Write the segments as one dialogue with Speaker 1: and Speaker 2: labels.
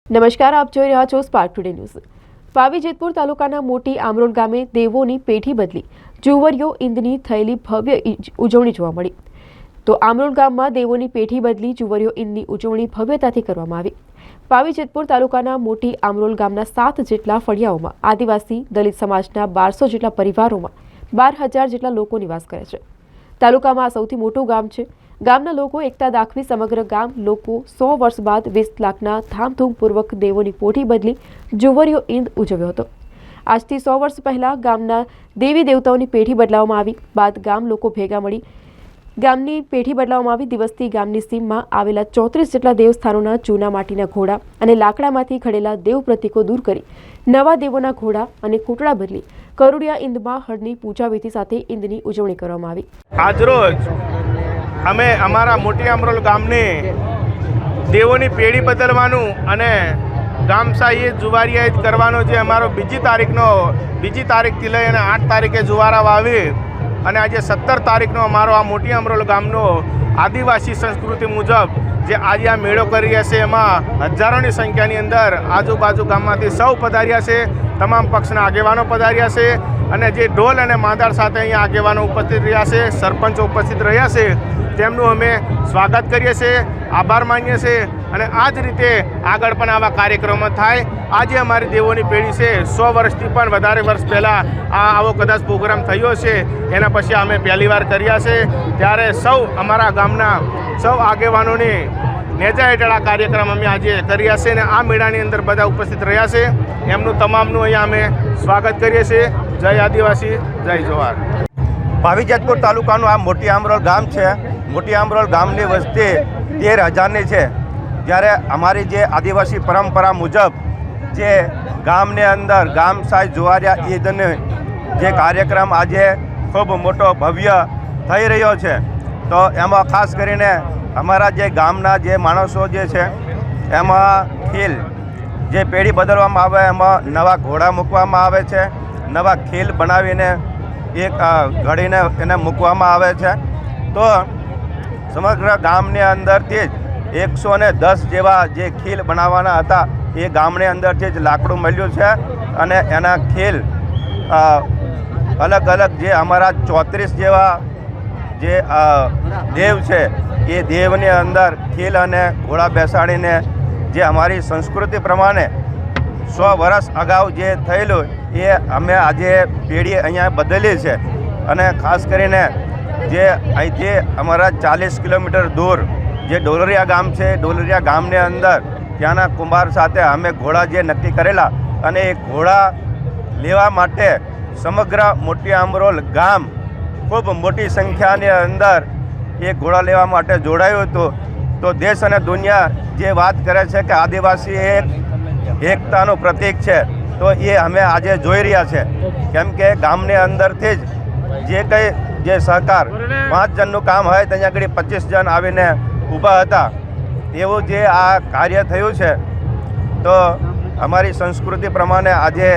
Speaker 1: નમસ્કાર, આપ જોઈ રહ્યા છો spark today news. Pavi Jetpur તાલુકાના મોટી આમરોલ ગામે દેવોની પેઠી બદલી જુવરીઓ ઈંદની થયેલી ભવ્ય ઉજવણી જોવા મળી। તો આમરોલ ગામમાં દેવોની પેઠી બદલી જુવરીઓ ઈંદની ઉજવણી ભવ્યતાથી કરવામાં આવી। પાવી જેતપુર તાલુકાના મોટી આમરોલ ગામના 7 જેટલા ફળિયાઓમાં આદિવાસી દલિત સમાજના 1200 જેટલા પરિવારોમાં 12,000 જેટલા લોકો નિવાસ કરે છે। તાલુકામાં આ સૌથી મોટું ગામ છે। ગામના લોકો એકતા દાખવી સમગ્ર ગામ લોકો 100 વર્ષ બાદ 20 લાખના ધામધૂમપૂર્વક દેવોની પોઠી બદલી જુવરીઓ ઈંદ ઉજવ્યો હતો। આજથી 100 વર્ષ પહેલા ગામના દેવી દેવતાઓની પેઠી બદલાવવામાં આવી બાદ ગામ લોકો ભેગા મળી ગામની પેઠી બદલાવવામાં આવી। દિવસથી ગામની સીમમાં આવેલા 34 જેટલા દેવસ્થાનોના જૂના માટીના ઘોડા અને લાકડામાંથી ઘડેલા દેવ પ્રતીકો દૂર કરી નવા દેવોના ઘોડા અને કૂટડા બદલી કરોડિયા ઈંદમાં હળની પૂજા વિધિ સાથે ઈંદની ઉજવણી કરવામાં આવી।
Speaker 2: આજરોજ અમે અમારા મોટી આમરોલ ગામની દેવોની પેઢી બદલવાનું અને ગામશાહી જુવારિયાત કરવાનો જે અમારો બીજી તારીખથી લઈ અને 8 તારીખે જુવારા વાવી અને આજે 17 તારીખનો અમારો આ મોટી આમરોલ ગામનો આદિવાસી સંસ્કૃતિ મુજબ જે આજે આ મેળો કરી રહ્યા છે એમાં હજારોની સંખ્યાની અંદર આજુબાજુ ગામમાંથી સૌ પધાર્યા છે। તમામ પક્ષના આગેવાનો પધાર્યા છે અને જે ઢોલ અને માદાળ સાથે અહીંયા આગેવાનો ઉપસ્થિત રહ્યા છે, સરપંચો ઉપસ્થિત રહ્યા છે, તેમનું અમે સ્વાગત કરીએ છીએ, આભાર માનીએ છીએ અને આ જ રીતે આગળ પણ આવા કાર્યક્રમો થાય। આજે અમારી દેવોની પેઢી છે 100 વર્ષથી પણ વધારે વર્ષ પહેલાં આવો કદાચ પ્રોગ્રામ થયો છે, એના પછી અમે પહેલી વાર કર્યા છે। ત્યારે સૌ અમારા ગામના સૌ આગેવાનોની નેજા હેઠળ આ કાર્યક્રમ અમે આજે કર્યા છે અને આ મેળાની અંદર બધા ઉપસ્થિત રહ્યા છે, એમનું તમામનું અહીંયા અમે સ્વાગત કરીએ છીએ। જય આદિવાસી, જય જવાહર।
Speaker 3: પાવી જેતપુર તાલુકાનું આ મોટી આમરોલ ગામ છે। મોટી આમરોલ ગામની વસ્તી 13,000ની છે। જ્યારે અમારી જે આદિવાસી પરંપરા મુજબ જે ગામની અંદર ગામશાહી જુવારિયા ઈદનો જે કાર્યક્રમ આજે ખૂબ મોટો ભવ્ય થઈ રહ્યો છે, તો એમાં ખાસ કરીને અમારા જે ગામના જે માણસો જે છે એમાં ખીલ જે પેઢી બદલવામાં આવે એમાં નવા ઘોડા મૂકવામાં આવે છે, નવા ખીલ બનાવીને એક ઘડીને એને મૂકવામાં આવે છે। તો સમગ્ર ગામની અંદરથી જ 110 જેવા જે ખીલ બનાવવાના હતા એ ગામની અંદરથી જ લાકડું મળ્યું છે અને એના ખીલ અલગ અલગ જે અમારા 34 જેવા જે દેવ છે એ દેવની અંદર ખીલ અને ઘોડા બેસાડીને જે અમારી સંસ્કૃતિ પ્રમાણે 100 વર્ષ અગાઉ જે થયેલું એ અમે આજે પેઢી અહીંયા બદલી છે। અને ખાસ કરીને જે અહીંથી અમારા 40 કિલોમીટર દૂર જે ડોલરિયા ગામ છે, ડોલરિયા ગામની અંદર ત્યાંના કુંભાર સાથે અમે ઘોડા જે નક્કી કરેલા અને એ ઘોડા લેવા માટે સમગ્ર મોટી આમરોલ ગામ ખૂબ મોટી સંખ્યાની અંદર એ ઘોડા લેવા માટે જોડાયું હતું। તો દેશ અને દુનિયા જે વાત કરે છે કે આદિવાસી એકતાનું પ્રતીક છે, તો એ અમે આજે જોઈ રહ્યા છે। કેમ કે ગામની અંદરથી જ જે કંઈ જે સહકાર 5 જણનું કામ હોય ત્યાં આગળ 25 જણ આવીને ઊભા હતા, એવું જે આ કાર્ય થયું છે। તો અમારી સંસ્કૃતિ પ્રમાણે આજે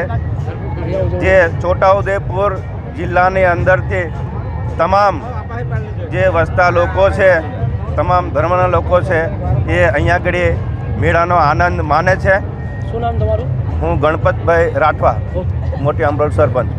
Speaker 3: જે છોટાઉદેપુર જિલ્લાની અંદરથી તમામ જે વસતા લોકો છે, તમામ ધર્મના લોકો છે, એ અહીંયા આગળ મેળાનો આનંદ માને છે।
Speaker 4: શું નામ તમારું?
Speaker 3: હું ગણપતભાઈ રાઠવા, મોટી આમરોલ સરપંચ।